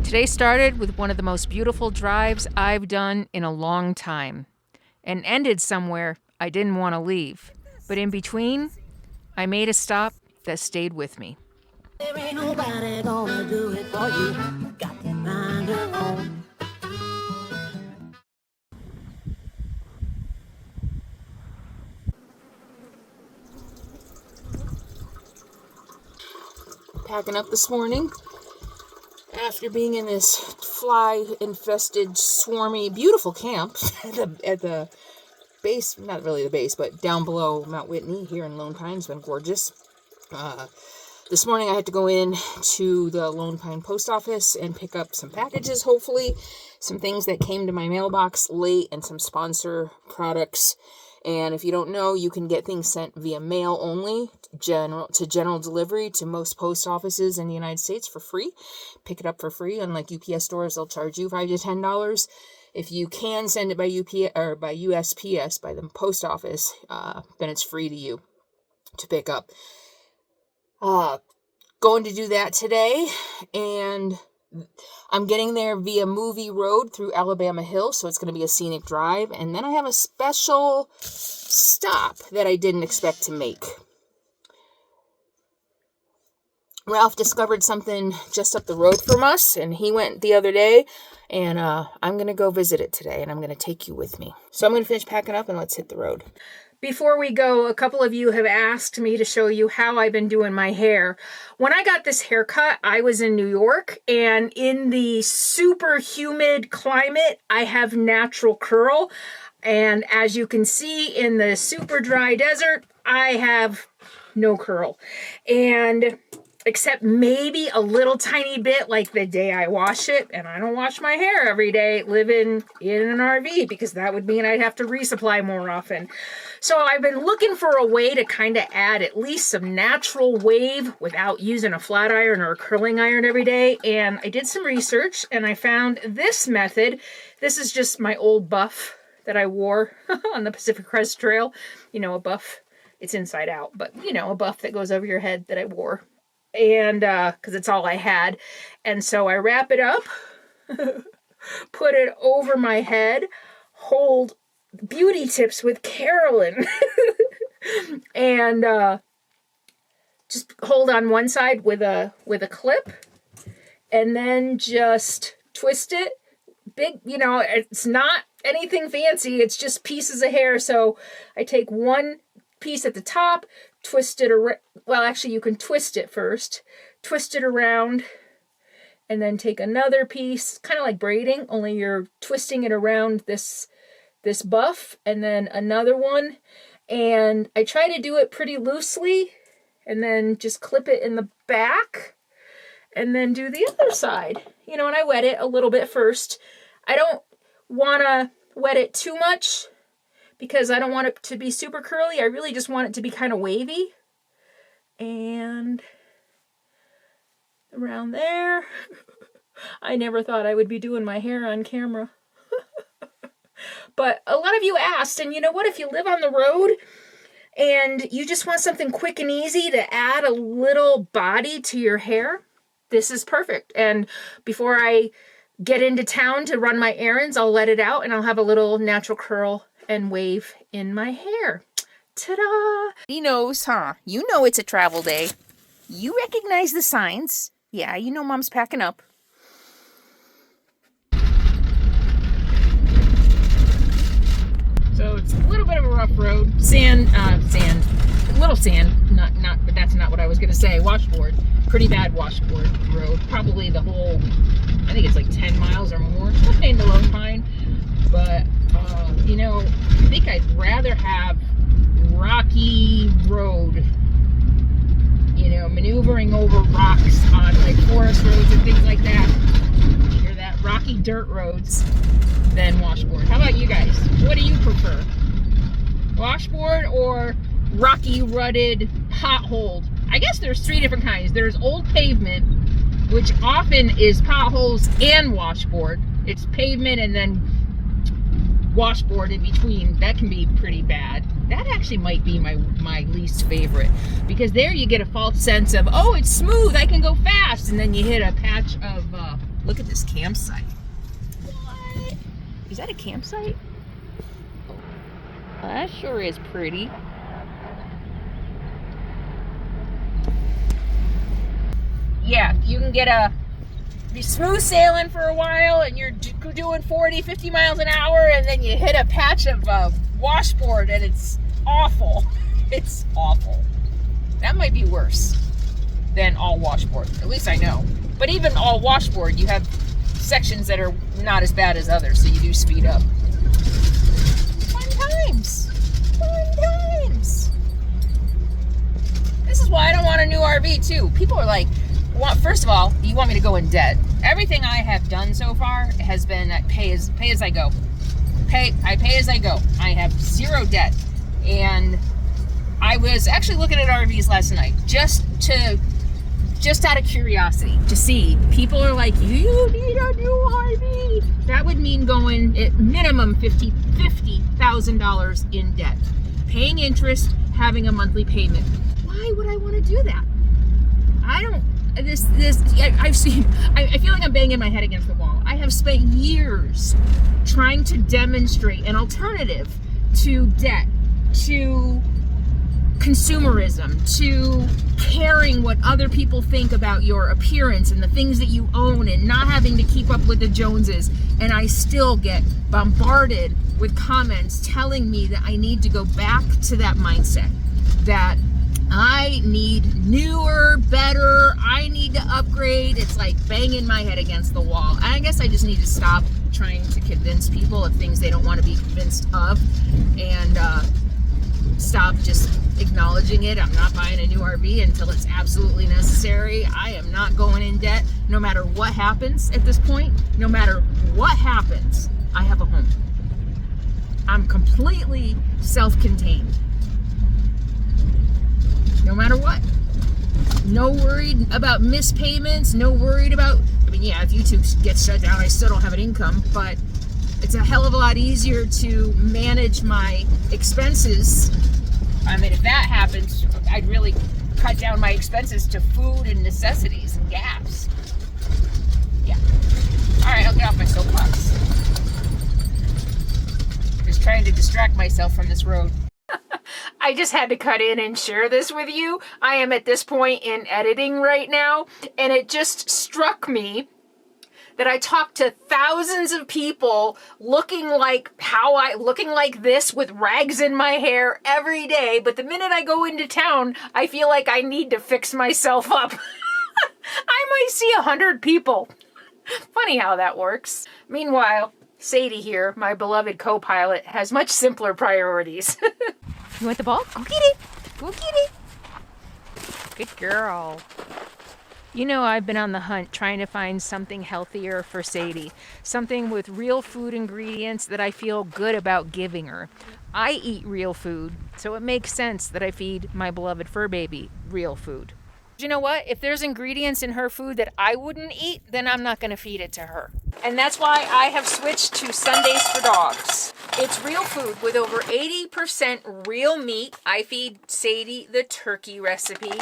Today started with one of the most beautiful drives I've done in a long time, and ended somewhere I didn't want to leave. But in between, I made a stop that stayed with me. There ain't nobody gonna do it for you. Got to find your own. Packing up this morning after being in this fly-infested, swarmy, beautiful camp at the base, not really the base, but down below Mount Whitney here in Lone Pine. It's been gorgeous. This morning I had to go in to the Lone Pine post office and pick up some packages, hopefully. Some things that came to my mailbox late and some sponsor products. And if you don't know, you can get things sent via mail only, general delivery to most post offices in the United States for free. Pick it up for free. Unlike UPS stores, they'll charge you $5 to $10. If you can send it by UPS or by USPS, by the post office, then it's free to you to pick up. Going to do that today, and I'm getting there via Movie Road through Alabama Hill, so it's going to be a scenic drive. And then I have a special stop that I didn't expect to make. Ralph discovered something just up the road from us, and he went the other day, and I'm going to go visit it today, and I'm going to take you with me. So I'm going to finish packing up, and let's hit the road. Before we go, a couple of you have asked me to show you how I've been doing my hair. When I got this haircut, I was in New York, and in the super humid climate, I have natural curl. And as you can see, in the super dry desert, I have no curl. And except maybe a little tiny bit like the day I wash it, and I don't wash my hair every day living in an RV because that would mean I'd have to resupply more often. So I've been looking for a way to kind of add at least some natural wave without using a flat iron or a curling iron every day. And I did some research and I found this method. This is just my old buff that I wore on the Pacific Crest Trail. You know, a buff, it's inside out, but you know, a buff that goes over your head that I wore. And because it's all I had. And so I wrap it up, put it over my head, hold beauty tips with Carolyn, and just hold on one side with a clip, and then just twist it. Big, you know, it's not anything fancy. It's just pieces of hair. So I take one piece at the top, twist it around. Well, actually, you can twist it first, twist it around, and then take another piece, kind of like braiding, only you're twisting it around this buff, and then another one. And I try to do it pretty loosely, and then just clip it in the back, and then do the other side. You know, and I wet it a little bit first. I don't want to wet it too much, because I don't want it to be super curly. I really just want it to be kind of wavy. And around there. I never thought I would be doing my hair on camera. But a lot of you asked, and you know what? If you live on the road and you just want something quick and easy to add a little body to your hair, this is perfect. And before I get into town to run my errands, I'll let it out and I'll have a little natural curl and wave in my hair. Ta-da! He knows, huh? You know it's a travel day. You recognize the signs. Yeah, you know Mom's packing up. So it's a little bit of a rough road. Little sand. Not, but that's not what I was gonna say. Washboard. Pretty bad washboard road. Probably the whole, I think it's like 10 miles or more. Nothing to Lone Pine. But, you know, I think I'd rather have rocky road, you know, maneuvering over rocks on like forest roads and things like that. Hear that? Rocky dirt roads than washboard. How about you guys? What do you prefer? Washboard or rocky, rutted, potholed? I guess there's three different kinds. There's old pavement, which often is potholes and washboard. It's pavement and then washboard in between. That can be pretty bad. That actually might be my least favorite, because there you get a false sense of, oh, it's smooth, I can go fast, and then you hit a patch of Look at this campsite. What? Is that a campsite? Oh, that sure is pretty. Yeah, you can be smooth sailing for a while and you're doing 40, 50 miles an hour and then you hit a patch of washboard and it's awful. It's awful. That might be worse than all washboard. At least I know. But even all washboard, you have sections that are not as bad as others, so you do speed up. Fun times. Fun times. This is why I don't want a new RV too. People are like, first of all, you want me to go in debt. Everything I have done so far has been pay as I go. I pay as I go. I have zero debt. And I was actually looking at RVs last night just out of curiosity to see. People are like, you need a new RV. That would mean going at minimum $50,000 in debt, paying interest, having a monthly payment. Why would I want to do that? I don't. I've seen. I feel like I'm banging my head against the wall. I have spent years trying to demonstrate an alternative to debt, to consumerism, to caring what other people think about your appearance and the things that you own and not having to keep up with the Joneses. And I still get bombarded with comments telling me that I need to go back to that mindset, that I need newer, better, I need to upgrade. It's like banging my head against the wall. I guess I just need to stop trying to convince people of things they don't want to be convinced of, and stop just acknowledging it. I'm not buying a new RV until it's absolutely necessary. I am not going in debt no matter what happens at this point. No matter what happens, I have a home. I'm completely self-contained. No matter what. No worried about missed payments, no worried about, I mean, yeah, if YouTube gets shut down, I still don't have an income, but it's a hell of a lot easier to manage my expenses. I mean, if that happens, I'd really cut down my expenses to food and necessities and gas. Yeah. All right, I'll get off my soapbox. Just trying to distract myself from this road. I just had to cut in and share this with you. I am at this point in editing right now, and it just struck me that I talk to thousands of people looking like this with rags in my hair every day, but the minute I go into town, I feel like I need to fix myself up. I might see 100 people. Funny how that works. Meanwhile, Sadie here, my beloved co-pilot, has much simpler priorities. You want the ball? Go get it. Go get it. Good girl. You know, I've been on the hunt trying to find something healthier for Sadie. Something with real food ingredients that I feel good about giving her. I eat real food, so it makes sense that I feed my beloved fur baby real food. You know what? If there's ingredients in her food that I wouldn't eat, then I'm not going to feed it to her. And that's why I have switched to Sundays for Dogs. It's real food with over 80% real meat. I feed Sadie the turkey recipe.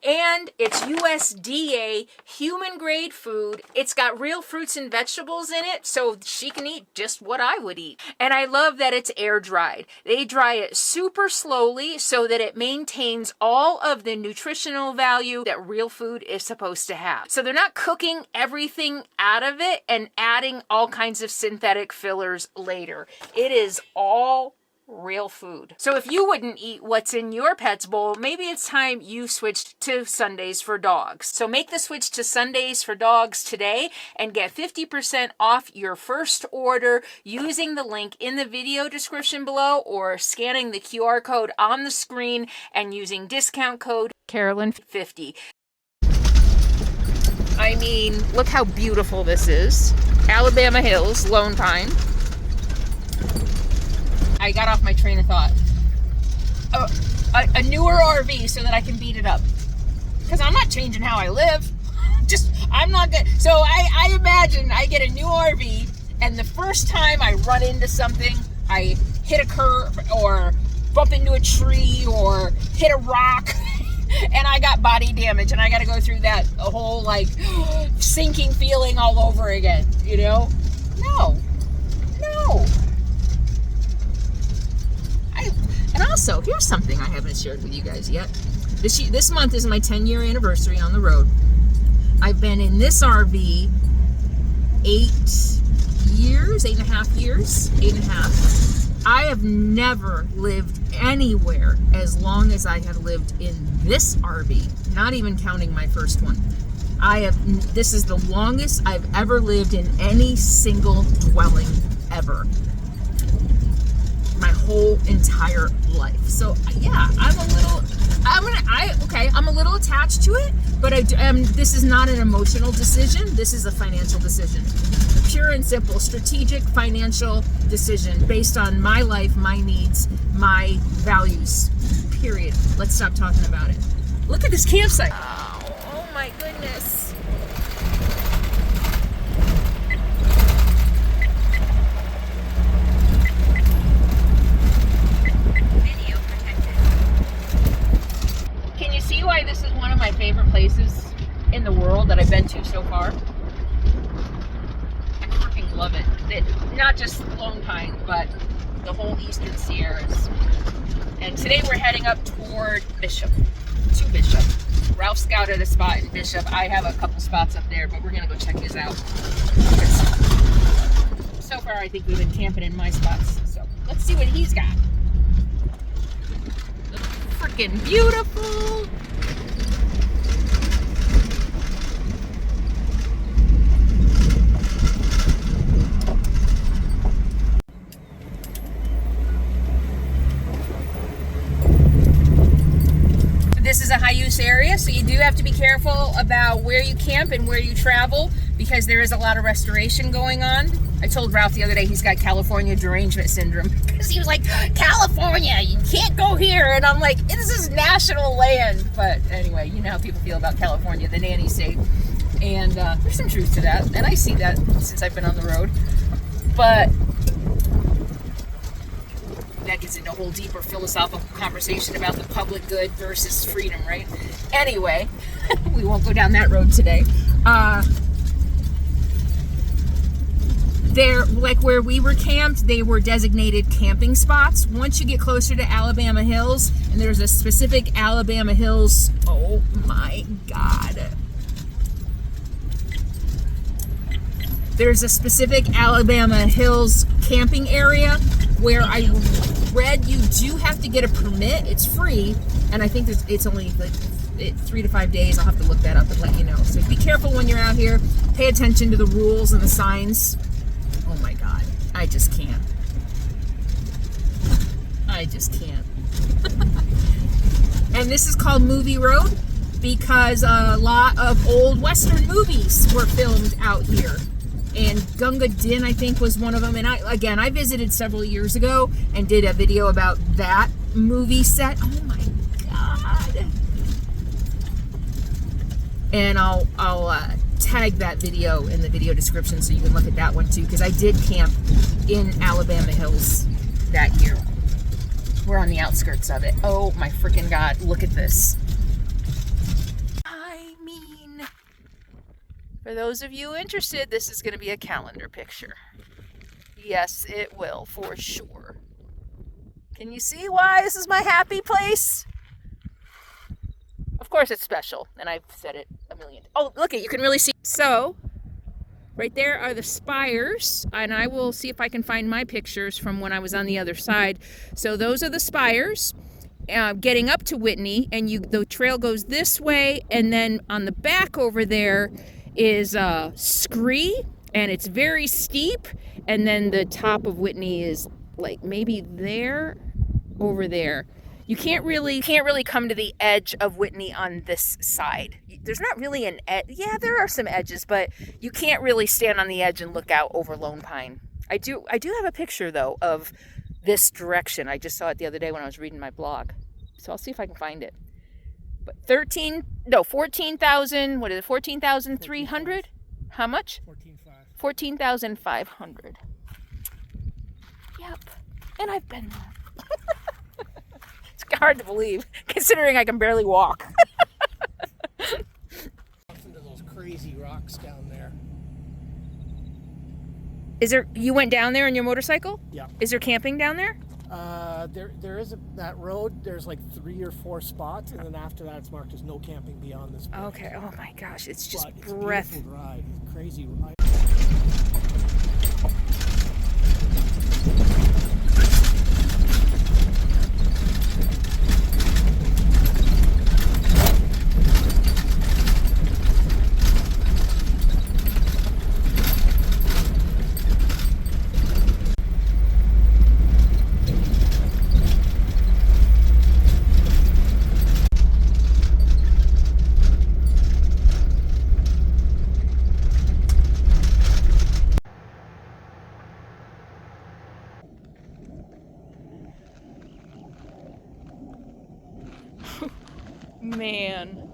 And it's USDA human grade food. It's got real fruits and vegetables in it, so she can eat just what I would eat. And I love that it's air dried. They dry it super slowly so that it maintains all of the nutritional value that real food is supposed to have. So they're not cooking everything out of it and adding all kinds of synthetic fillers later. It is all real food. So if you wouldn't eat what's in your pet's bowl, maybe it's time you switched to Sundays for Dogs. So make the switch to Sundays for Dogs today and get 50% off your first order using the link in the video description below or scanning the QR code on the screen and using discount code Carolyn50. I mean, look how beautiful this is. Alabama Hills, Lone Pine. I got off my train of thought. A newer RV so that I can beat it up. Because I'm not changing how I live. I'm not good. So I imagine I get a new RV and the first time I run into something, I hit a curb or bump into a tree or hit a rock and I got body damage, and I got to go through that whole like sinking feeling all over again, you know? No. And also, here's something I haven't shared with you guys yet. This month is my 10-year anniversary on the road. I've been in this RV 8.5 years. I have never lived anywhere as long as I have lived in this RV, not even counting my first one. This is the longest I've ever lived in any single dwelling ever. My whole entire life. So yeah, I'm a little attached to it, but this is not an emotional decision. This is a financial decision. Pure and simple, strategic financial decision based on my life, my needs, my values, period. Let's stop talking about it. Look at this campsite. Oh my goodness. Why this is one of my favorite places in the world that I've been to so far. I freaking love it. Not just Lone Pine, but the whole Eastern Sierras. And today we're heading up toward Bishop, to Bishop. Ralph scouted a spot in Bishop. I have a couple spots up there, but we're gonna go check his out. So far, I think we've been camping in my spots. So let's see what he's got. Freaking beautiful. This is a high use area, so you do have to be careful about where you camp and where you travel because there is a lot of restoration going on. I told Ralph the other day he's got California derangement syndrome because he was like, California, you can't go here. And I'm like, this is national land. But anyway, you know how people feel about California, the nanny state. And there's some truth to that. And I see that since I've been on the road. But that gets into a whole deeper philosophical conversation about the public good versus freedom, right? Anyway, we won't go down that road today. There, like where we were camped, they were designated camping spots. Once you get closer to Alabama Hills, and there's a specific Alabama Hills, oh my God. There's a specific Alabama Hills camping area where I read you do have to get a permit. It's free, and I think it's only like 3 to 5 days. I'll have to look that up and let you know. So be careful when you're out here. Pay attention to the rules and the signs. Oh my God, I just can't. And this is called Movie Road because a lot of old Western movies were filmed out here. And Gunga Din, I think, was one of them. And I visited several years ago and did a video about that movie set. Oh my God. And I'll tag that video in the video description so you can look at that one too, because I did camp in Alabama Hills that year. We're on the outskirts of it. Oh my freaking God, look at this. I mean, for those of you interested, this is going to be a calendar picture. Yes, it will, for sure. Can you see why this is my happy place? Of course it's special, and I've said it a million. Oh, look it, you can really see. So, right there are the spires, and I will see if I can find my pictures from when I was on the other side. So those are the spires getting up to Whitney, and the trail goes this way, and then on the back over there is Scree, and it's very steep, and then the top of Whitney is like maybe there, over there. You can't really come to the edge of Whitney on this side. There's not really an edge. Yeah, there are some edges, but you can't really stand on the edge and look out over Lone Pine. I do have a picture though of this direction. I just saw it the other day when I was reading my blog. So I'll see if I can find it. But 14,000, what is it? 14,300? How much? 14,500. Yep. And I've been there. hard to believe, considering I can barely walk. Into those crazy rocks down there. Is there? You went down there on your motorcycle? Yeah. Is there camping down there? There is that road. There's like 3 or 4 spots, and then after that, it's marked as no camping beyond this point. Okay. Oh my gosh, it's just But it's breath. a beautiful ride. It's crazy ride. Man.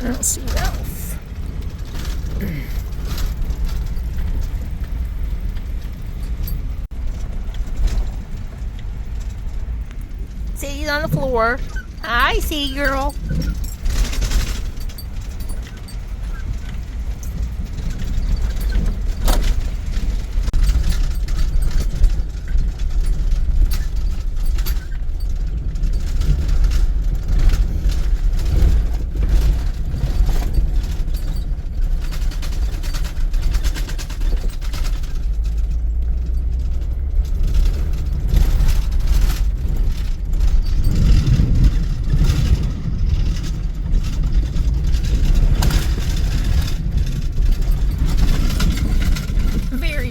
I don't see Ralph. See, he's on the floor. I see, girl.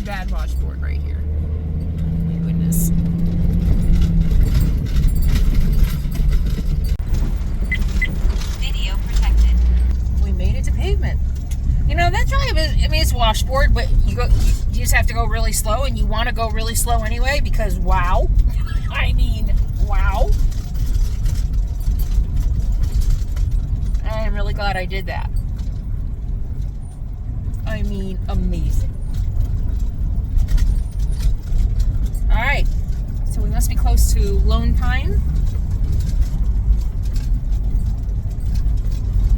Bad washboard right here. My goodness. Video protected. We made it to pavement. You know, that's really, I mean, it's washboard, but you just have to go really slow, and you want to go really slow anyway because wow. I mean, wow. I am really glad I did that. I mean, amazing. Alright, so we must be close to Lone Pine.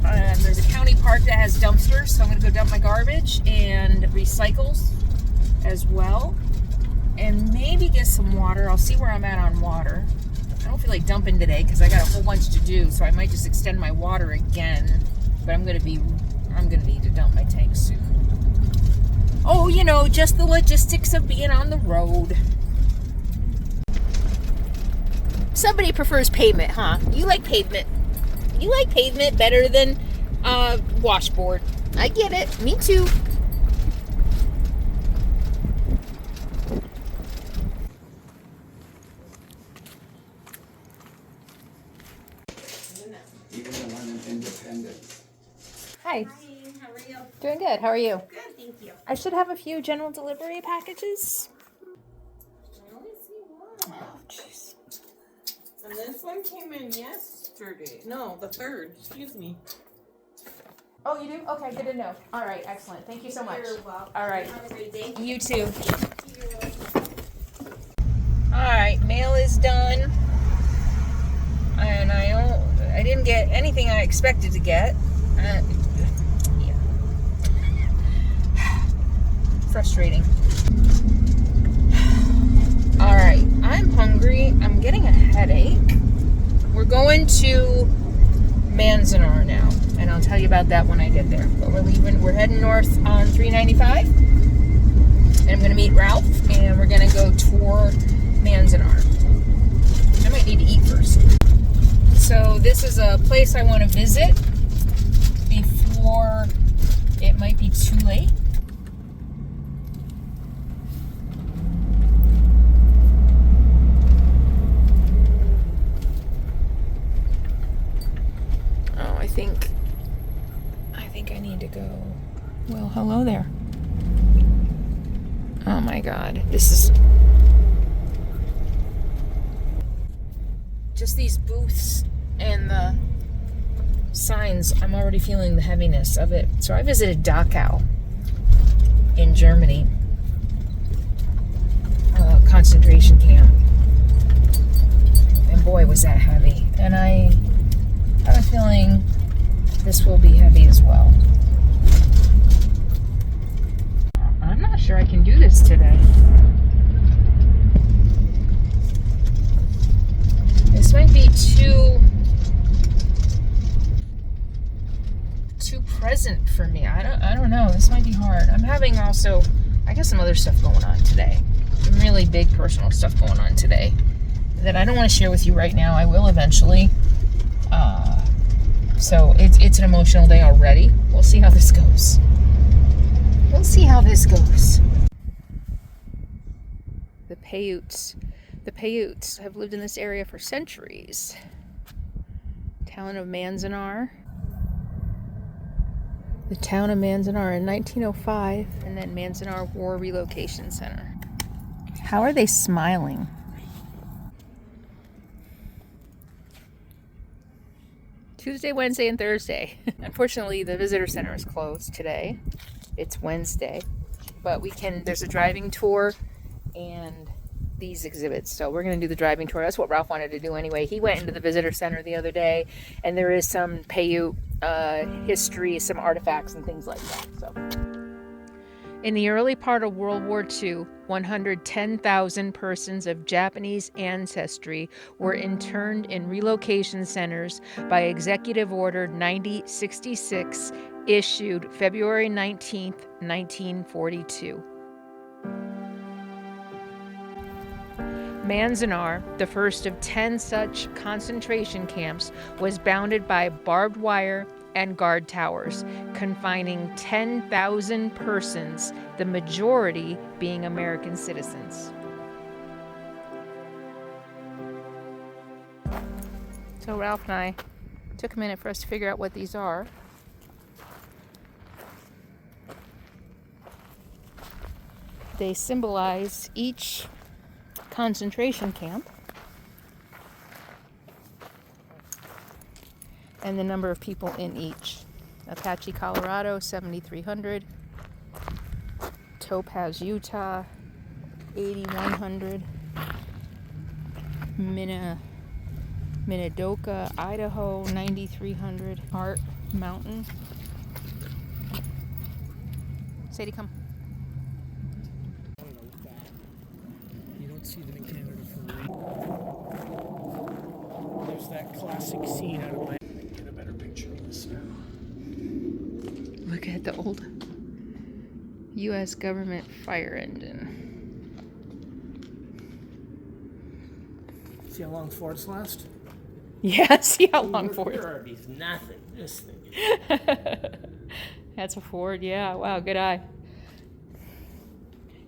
There's a county park that has dumpsters, so I'm going to go dump my garbage and recycles as well. And maybe get some water. I'll see where I'm at on water. I don't feel like dumping today because I got a whole bunch to do, so I might just extend my water again. But I'm going to need to dump my tank soon. Oh, you know, just the logistics of being on the road. Somebody prefers pavement, huh? You like pavement. You like pavement better than washboard. I get it. Me too. Even the one in Independence. Hi. Hi, how are you? Doing good. How are you? Good, thank you. I should have a few general delivery packages. I only see one. Oh, jeez. And this one came in yesterday. No, the 3rd. Excuse me. Oh, you do? Okay, good to know. All right, excellent. Thank you so much. You're welcome. All right. Have a great day. You too. Thank you. All right, mail is done. And I didn't get anything I expected to get. Yeah. Frustrating. All right, I'm hungry. I'm getting a headache. We're going to Manzanar now, and I'll tell you about that when I get there. But we're heading north on 395, and I'm gonna meet Ralph, and we're gonna go tour Manzanar. I might need to eat first. So this is a place I want to visit before it might be too late. Oh, I think I need to go. Well, hello there. Oh my God, this is just these booths and the signs. I'm already feeling the heaviness of it. So I visited Dachau in Germany, concentration camp, and boy was that heavy. And I have a feeling this will be heavy as well. I'm not sure I can do this today. This might be too present for me. I don't know. This might be hard. I'm having also, I got some other stuff going on today. Some really big personal stuff going on today that I don't want to share with you right now. I will eventually. So it's an emotional day already. We'll see how this goes. We'll see how this goes. The Paiutes. The Paiutes have lived in this area for centuries. Town of Manzanar. The town of Manzanar in 1905, and then Manzanar War Relocation Center. How are they smiling? Tuesday, Wednesday, and Thursday. Unfortunately, the visitor center is closed today. It's Wednesday, but there's a driving tour and these exhibits. So we're going to do the driving tour. That's what Ralph wanted to do anyway. He went into the visitor center the other day, and there is some Paiute history, some artifacts and things like that. So, in the early part of World War II, 110,000 persons of Japanese ancestry were interned in relocation centers by Executive Order 9066, issued February 19, 1942. Manzanar, the first of 10 such concentration camps, was bounded by barbed wire and guard towers, confining 10,000 persons, the majority being American citizens. So Ralph and I took a minute for us to figure out what these are. They symbolize each concentration camp and the number of people in each. Apache, Colorado, 7,300. Topaz, Utah, 8,100. Minidoka, Idaho, 9,300. Hart Mountain. Sadie, come. I don't know that. You don't see them in Canada for me. There's that classic scene out of my. Get a better picture of this now. Look at the old U.S. government fire engine. See how long Fords last? Yeah, see how long Ford. Your RV's nothing. This thing. That's a Ford, yeah. Wow, good eye.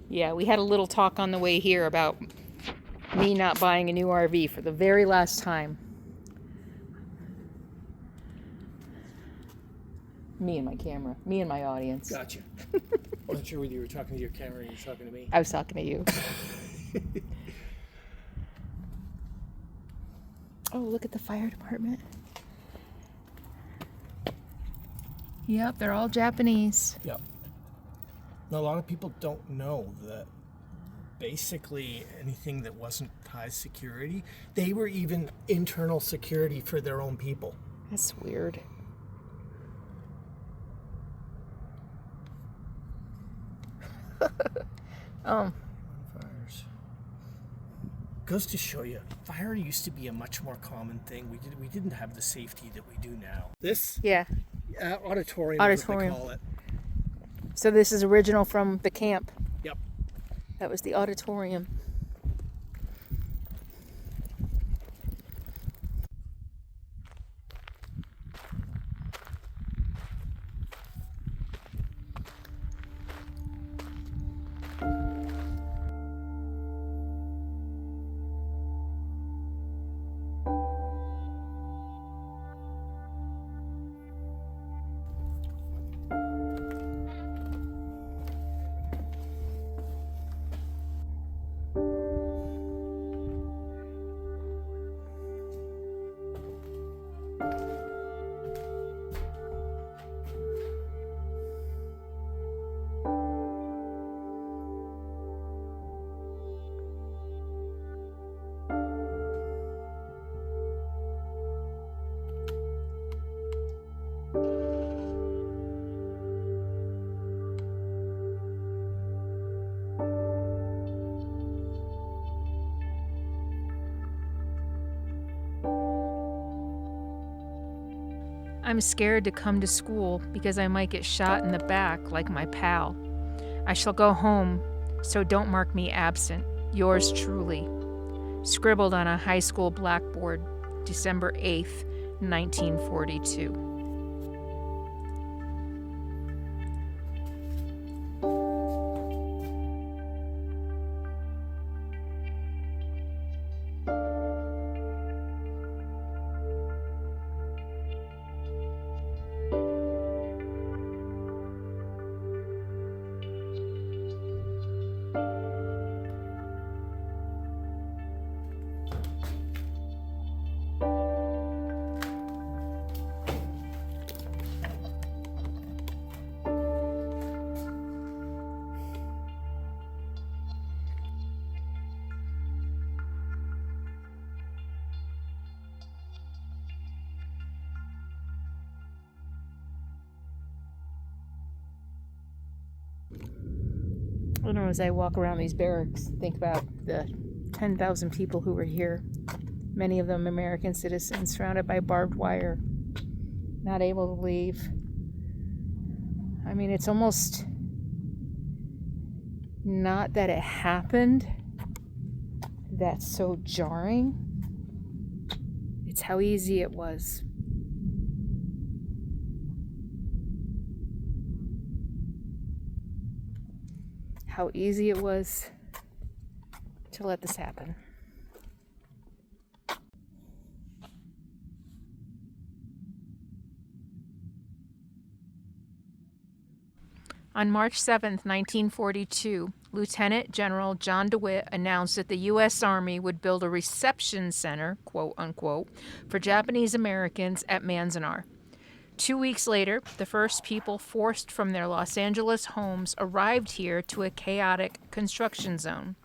Yeah, we had a little talk on the way here about me not buying a new RV for the very last time. Me and my camera. Me and my audience. Gotcha. I wasn't sure whether you were talking to your camera or you were talking to me. I was talking to you. Oh, look at the fire department. Yep, they're all Japanese. Yep. Now, a lot of people don't know that basically anything that wasn't high security, they were even internal security for their own people. That's weird. Fires. Goes to show you, fire used to be a much more common thing. We didn't have the safety that we do now. This Yeah. auditorium is what they call it. So this is original from the camp. Yep. That was the auditorium. I'm scared to come to school because I might get shot in the back like my pal. I shall go home, so don't mark me absent. Yours truly. Scribbled on a high school blackboard, December 8th, 1942. I don't know, as I walk around these barracks, think about the 10,000 people who were here. Many of them American citizens, surrounded by barbed wire, not able to leave. I mean, it's almost not that it happened that's so jarring. It's how easy it was. How easy it was to let this happen. On March 7th, 1942, Lieutenant General John DeWitt announced that the U.S. Army would build a reception center, quote unquote, for Japanese Americans at Manzanar. 2 weeks later, the first people forced from their Los Angeles homes arrived here to a chaotic construction zone.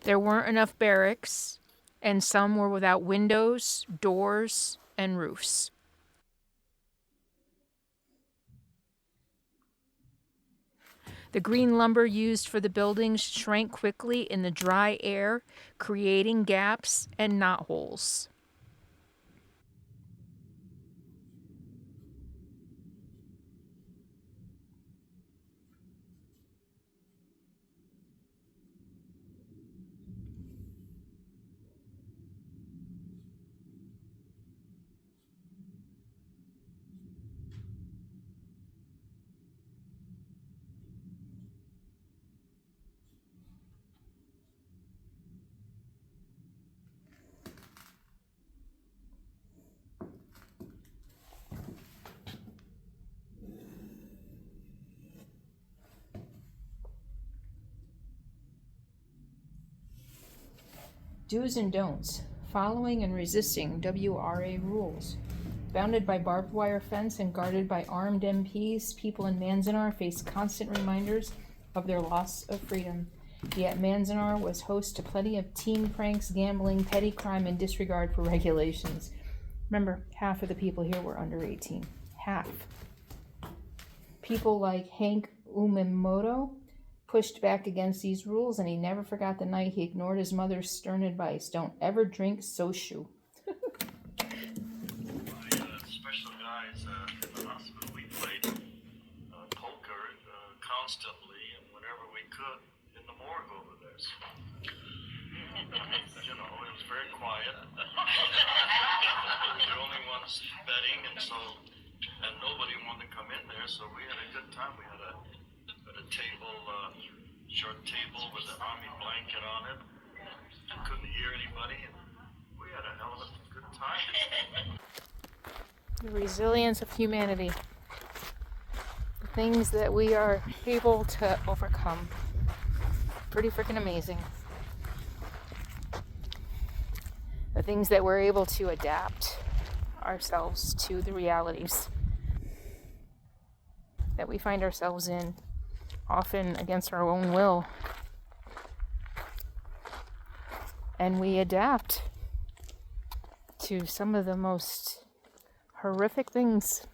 There weren't enough barracks, and some were without windows, doors, and roofs. The green lumber used for the buildings shrank quickly in the dry air, creating gaps and knotholes. Do's and don'ts. Following and resisting WRA rules. Bounded by barbed wire fence and guarded by armed MPs, people in Manzanar face constant reminders of their loss of freedom. Yet Manzanar was host to plenty of teen pranks, gambling, petty crime, and disregard for regulations. Remember, half of the people here were under 18. Half. People like Hank Umemoto pushed back against these rules, and he never forgot the night he ignored his mother's stern advice. Don't ever drink soshu. Special guys in the hospital, we played poker constantly and whenever we could in the morgue over there. So, you know, it was very quiet. We were the only ones betting, and nobody wanted to come in there, so we had a good time. We had a table, short table with an army blanket on it. Couldn't hear anybody, and we had a hell of a good time. The resilience of humanity. The things that we are able to overcome. Pretty freaking amazing. The things that we're able to adapt ourselves to the realities that we find ourselves in, often against our own will. And we adapt to some of the most horrific things.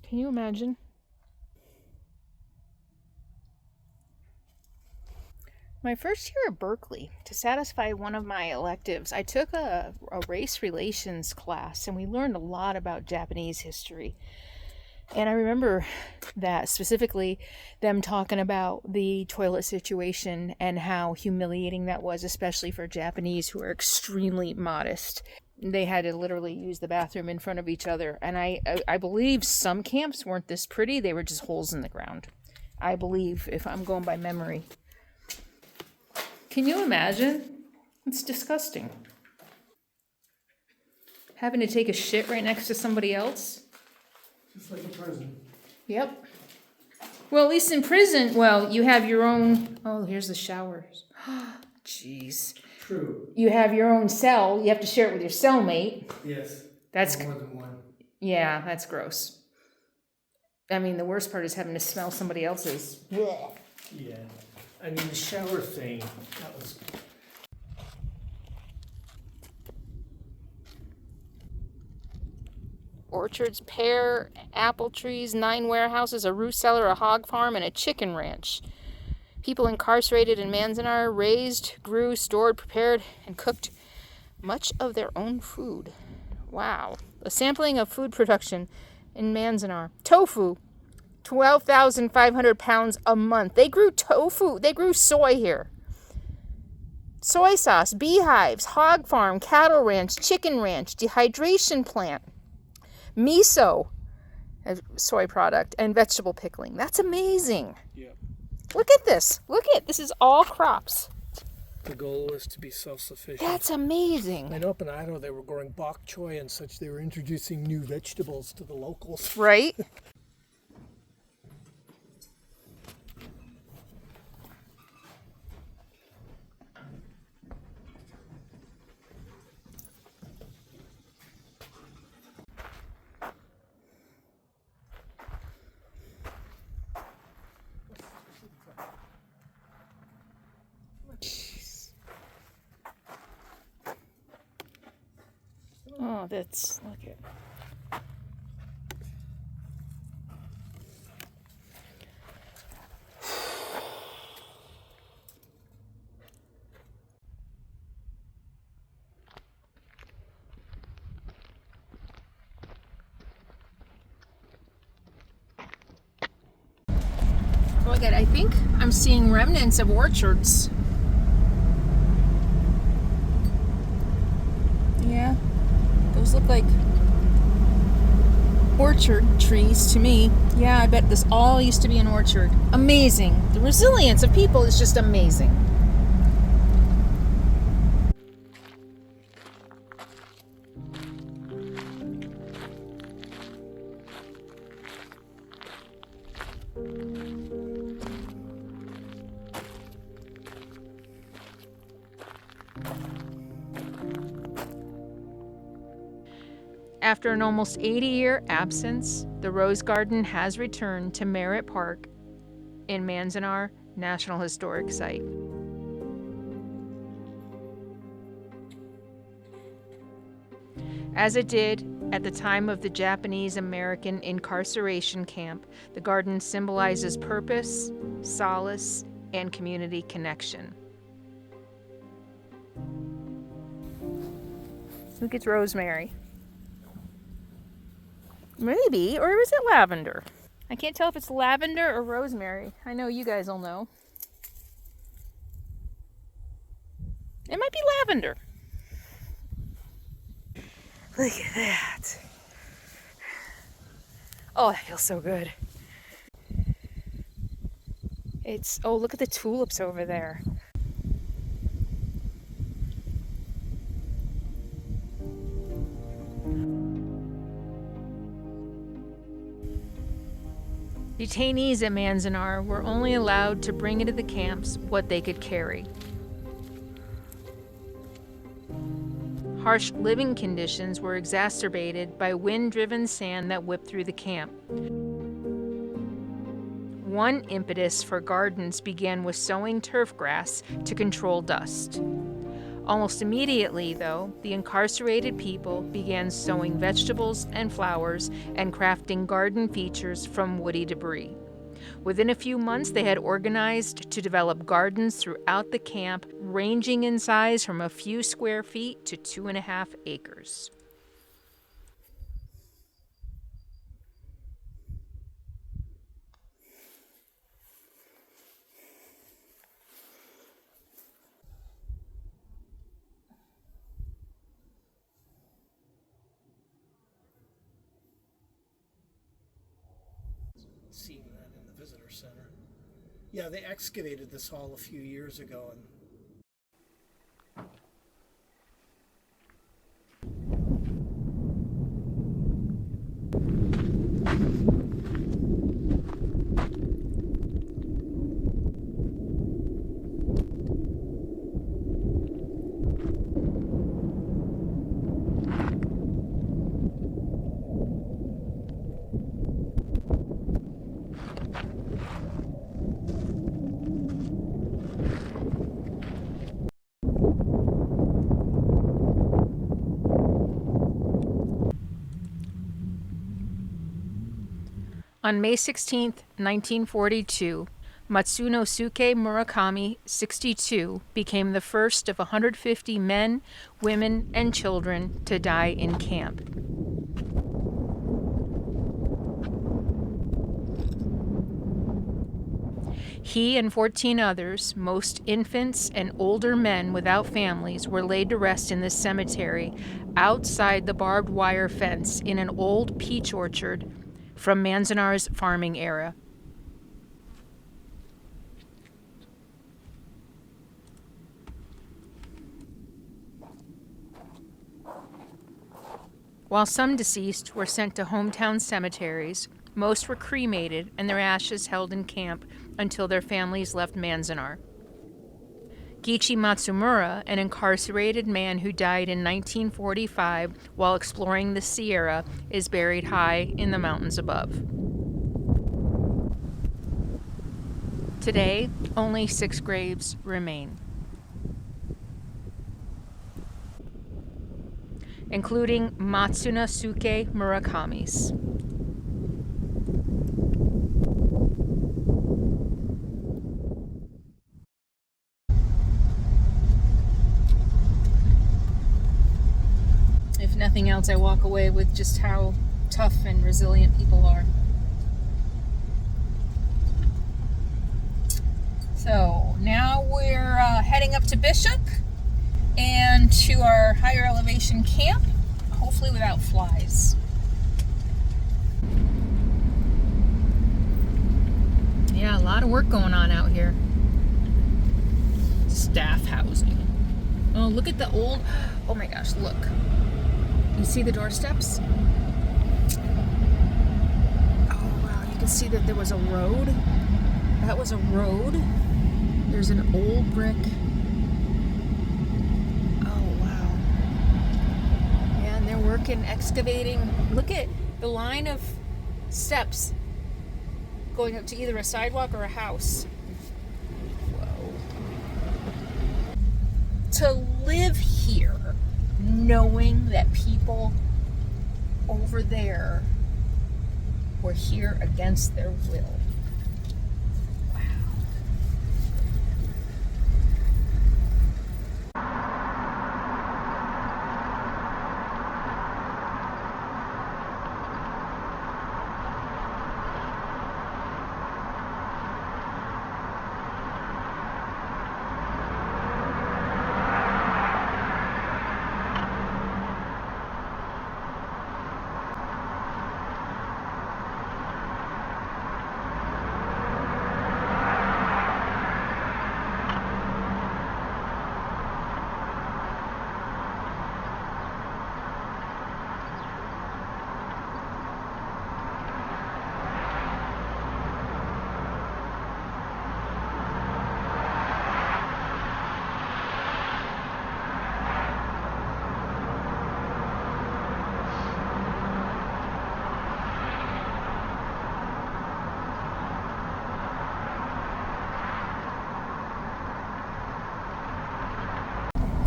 Can you imagine? My first year at Berkeley, to satisfy one of my electives, I took a race relations class, and we learned a lot about Japanese history. And I remember that specifically them talking about the toilet situation and how humiliating that was, especially for Japanese who are extremely modest. They had to literally use the bathroom in front of each other. And I believe some camps weren't this pretty. They were just holes in the ground. I believe, if I'm going by memory. Can you imagine? It's disgusting. Having to take a shit right next to somebody else. Just like a prison. Yep. Well, at least in prison, you have your own... Oh, here's the showers. Jeez. True. You have your own cell. You have to share it with your cellmate. Yes. That's... More than one. Yeah, that's gross. I mean, the worst part is having to smell somebody else's. Yeah. I mean, the shower thing, that was... Orchards, pear, apple trees, 9 warehouses, a root cellar, a hog farm, and a chicken ranch. People incarcerated in Manzanar raised, grew, stored, prepared, and cooked much of their own food. Wow. A sampling of food production in Manzanar. Tofu, 12,500 pounds a month. They grew tofu. They grew soy here. Soy sauce, beehives, hog farm, cattle ranch, chicken ranch, dehydration plant, miso, a soy product, and vegetable pickling. That's amazing. Yeah. Look at this. This is all crops. The goal was to be self-sufficient. That's amazing. I know up in Idaho they were growing bok choy and such. They were introducing new vegetables to the locals. Right? Oh, that's, look at. Oh my God, I think I'm seeing remnants of orchards. Yeah. Those look like orchard trees to me. Yeah, I bet this all used to be an orchard. Amazing. The resilience of people is just amazing. After an almost 80-year absence, the Rose Garden has returned to Merritt Park in Manzanar National Historic Site. As it did at the time of the Japanese-American incarceration camp, the garden symbolizes purpose, solace, and community connection. Who gets rosemary? Maybe, or is it lavender? I can't tell if it's lavender or rosemary. I know you guys will know. It might be lavender. Look at that. Oh, that feels so good. Oh, look at the tulips over there. Detainees at Manzanar were only allowed to bring into the camps what they could carry. Harsh living conditions were exacerbated by wind-driven sand that whipped through the camp. One impetus for gardens began with sowing turf grass to control dust. Almost immediately, though, the incarcerated people began sowing vegetables and flowers and crafting garden features from woody debris. Within a few months, they had organized to develop gardens throughout the camp, ranging in size from a few square feet to 2.5 acres. Seeing that in the visitor center. Yeah, they excavated this hall a few years ago, and On May 16, 1942, Matsunosuke Murakami, 62, became the first of 150 men, women, and children to die in camp. He and 14 others, most infants and older men without families, were laid to rest in this cemetery outside the barbed wire fence in an old peach orchard from Manzanar's farming era. While some deceased were sent to hometown cemeteries, most were cremated and their ashes held in camp until their families left Manzanar. Gichi Matsumura, an incarcerated man who died in 1945 while exploring the Sierra, is buried high in the mountains above. Today, only 6 graves remain, including Matsunosuke Murakami's. If nothing else, I walk away with just how tough and resilient people are. So now we're heading up to Bishop and to our higher elevation camp, hopefully without flies. Yeah, a lot of work going on out here. Staff housing. Oh, look at the old, oh my gosh, look. You see the doorsteps? Oh wow, you can see that there was a road. That was a road. There's an old brick. Oh wow. Yeah, and they're working and excavating. Look at the line of steps going up to either a sidewalk or a house. Whoa. To live here knowing that people over there were here against their will.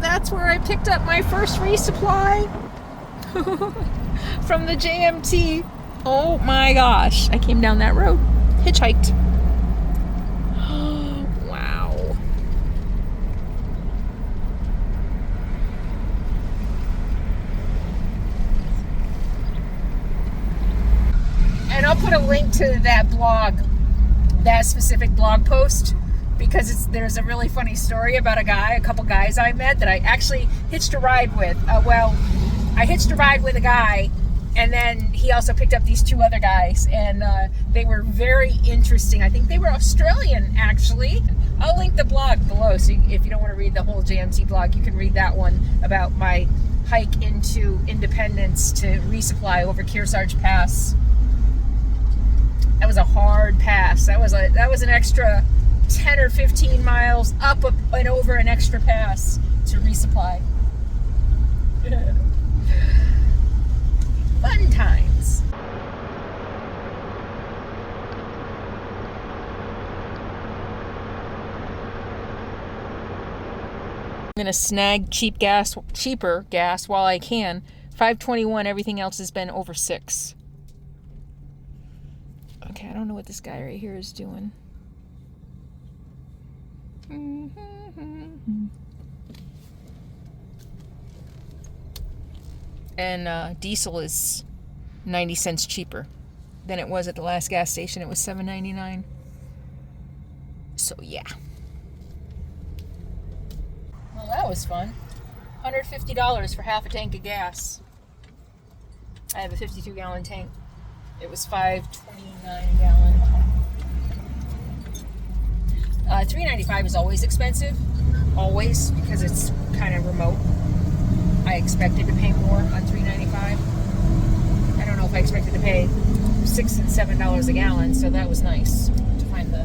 That's where I picked up my first resupply from the JMT. Oh my gosh. I came down that road, hitchhiked. Wow. And I'll put a link to that blog, that specific blog post, because there's a really funny story about a couple guys I met that I actually hitched a ride with. I hitched a ride with a guy, and then he also picked up these two other guys, and they were very interesting. I think they were Australian, actually. I'll link the blog below, so if you don't want to read the whole JMT blog, you can read that one about my hike into Independence to resupply over Kearsarge Pass. That was a hard pass. That was an extra 10 or 15 miles up and over an extra pass to resupply. Fun times. I'm gonna snag cheaper gas while I can. $5.21, everything else has been over $6. Okay, I don't know what this guy right here is doing. And diesel is 90 cents cheaper than it was at the last gas station. It was $7.99. So yeah. Well, that was fun. $150 for half a tank of gas. I have a 52-gallon tank. It was $5.29 a gallon. $3.95 is always expensive, always, because it's kind of remote. I expected to pay more on $3.95. I don't know if I expected to pay $6 and $7 a gallon, so that was nice to find the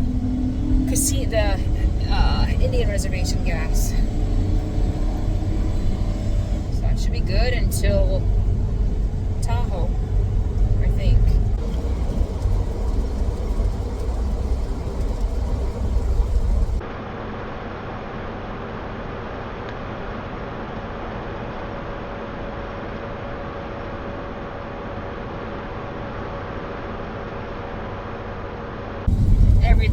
Indian reservation gas. So that should be good until Tahoe, I think. Every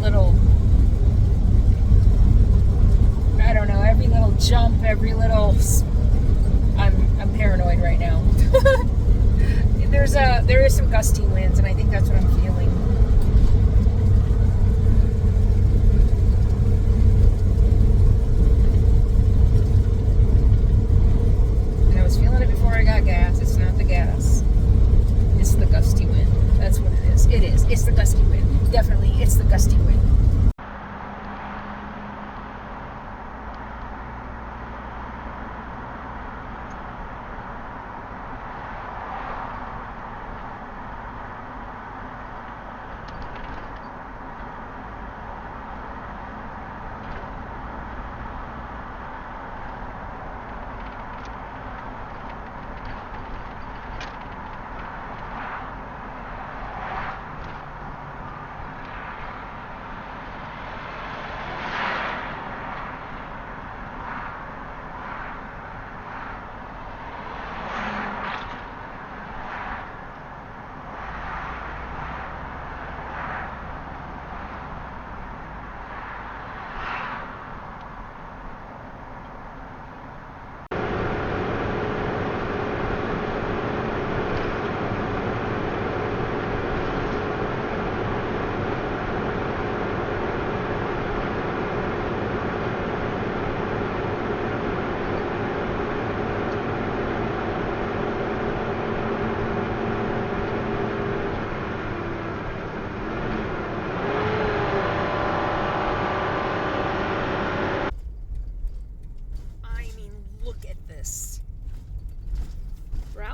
little jump, every little, I'm paranoid right now. There is some gusty winds, and I think that's what I'm feeling. And I was feeling it before I got gas. It's not the gas. It's the gusty wind. That's what it is. It is. It's the gusty wind. Definitely, it's the gusty wind.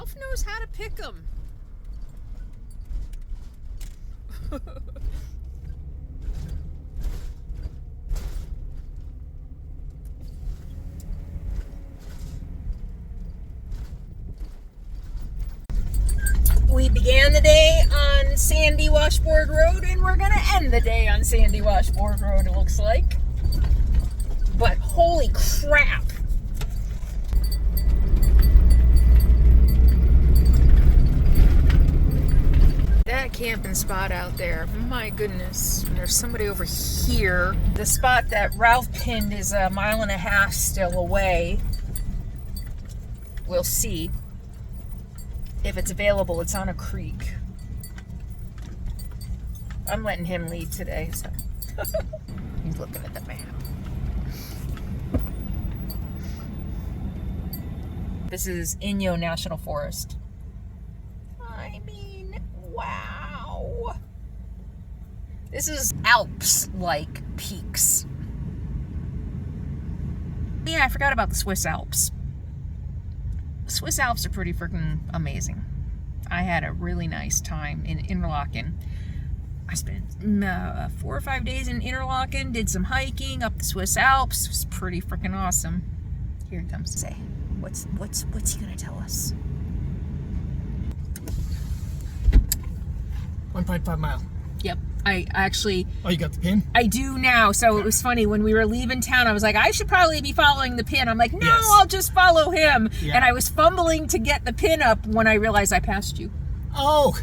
Ralph knows how to pick them. We began the day on Sandy Washboard Road, and we're gonna end the day on Sandy Washboard Road, it looks like. But holy crap! That camping spot out there, my goodness. And there's somebody over here. The spot that Ralph pinned is 1.5 miles still away. We'll see. If it's available, it's on a creek. I'm letting him lead today, so. He's looking at the map. This is Inyo National Forest. I mean, wow. This is Alps-like peaks. Yeah, I forgot about the Swiss Alps. The Swiss Alps are pretty freaking amazing. I had a really nice time in Interlaken. I spent 4 or 5 days in Interlaken, did some hiking up the Swiss Alps. It was pretty freaking awesome. Here he comes to say, what's he gonna tell us? 1.5 mile. Yep, I actually... Oh, you got the pin? I do now, so it was funny. When we were leaving town, I was like, I should probably be following the pin. I'm like, no, Yes. I'll just follow him. Yeah. And I was fumbling to get the pin up when I realized I passed you. Oh,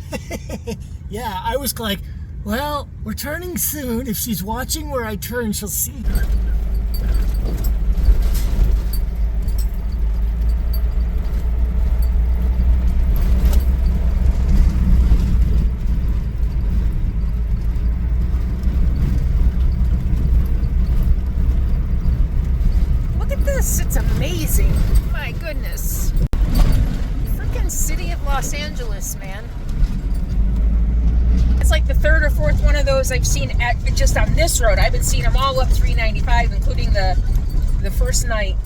yeah, I was like, well, we're turning soon. If she's watching where I turn, she'll see. Look at this, it's amazing. My goodness. Freaking city of Los Angeles, man. It's like the 3rd or 4th one of those I've seen at just on this road. I've been seeing them all up 395, including the first night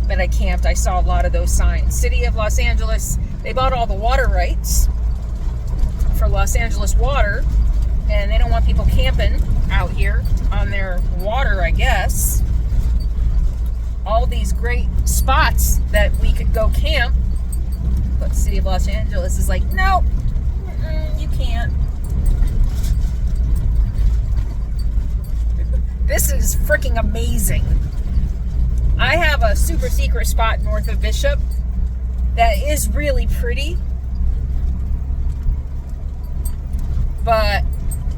that I camped. I saw a lot of those signs. City of Los Angeles, they bought all the water rights for Los Angeles water, and they don't want people camping out here on their water, I guess. All these great spots that we could go camp, but the City of Los Angeles is like, no, you can't. This is freaking amazing. I have a super secret spot north of Bishop that is really pretty, but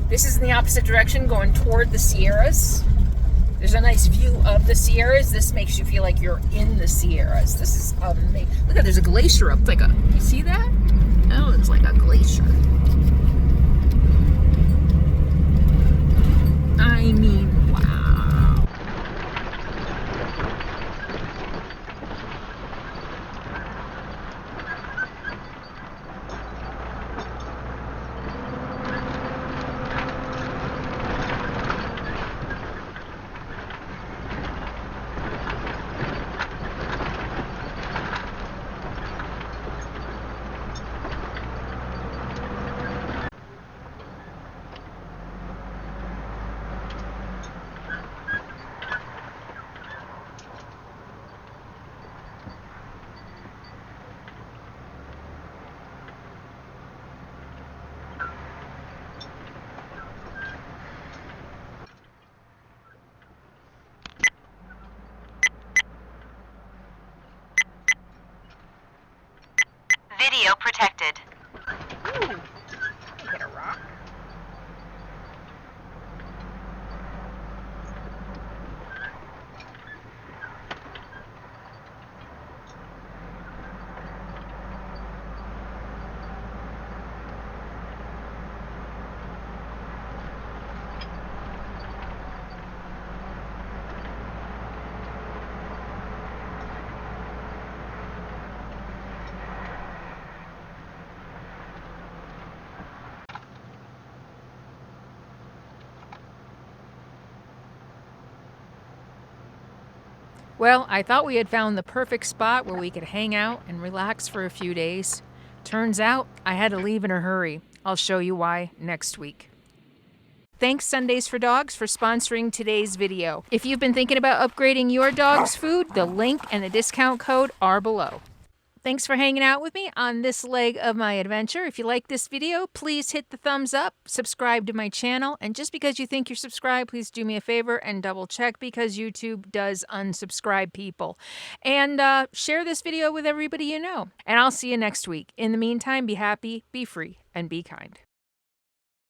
this is in the opposite direction, going toward the Sierras. There's a nice view of the Sierras. This makes you feel like you're in the Sierras. This is amazing. Look at, there's a glacier up. It's like a, you see that? Oh, it's like a glacier. I mean, wow. Video protected. Ooh, hit a rock. Well, I thought we had found the perfect spot where we could hang out and relax for a few days. Turns out I had to leave in a hurry. I'll show you why next week. Thanks Sundays for Dogs for sponsoring today's video. If you've been thinking about upgrading your dog's food, the link and the discount code are below. Thanks for hanging out with me on this leg of my adventure. If you like this video, please hit the thumbs up, subscribe to my channel, and just because you think you're subscribed, please do me a favor and double check because YouTube does unsubscribe people. And share this video with everybody you know. And I'll see you next week. In the meantime, be happy, be free, and be kind.